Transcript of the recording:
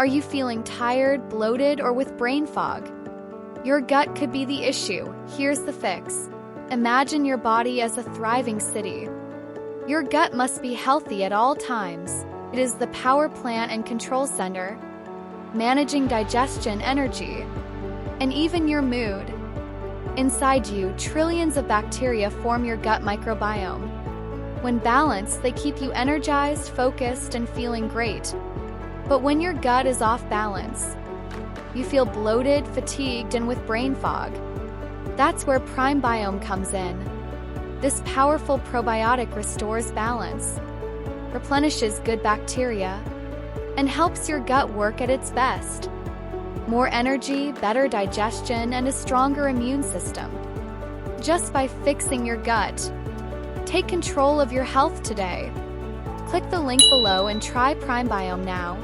Are you feeling tired, bloated, or with brain fog? Your gut could be the issue. Here's the fix. Imagine your body as a thriving city. Your gut must be healthy at all times. It is the power plant and control center, managing digestion, energy, and even your mood. Inside you, trillions of bacteria form your gut microbiome. When balanced, they keep you energized, focused, and feeling great. But when your gut is off balance, you feel bloated, fatigued, and with brain fog. That's where PrimeBiome comes in. This powerful probiotic restores balance, replenishes good bacteria, and helps your gut work at its best. More energy, better digestion, and a stronger immune system. Just by fixing your gut. Take control of your health today. Click the link below and try PrimeBiome now.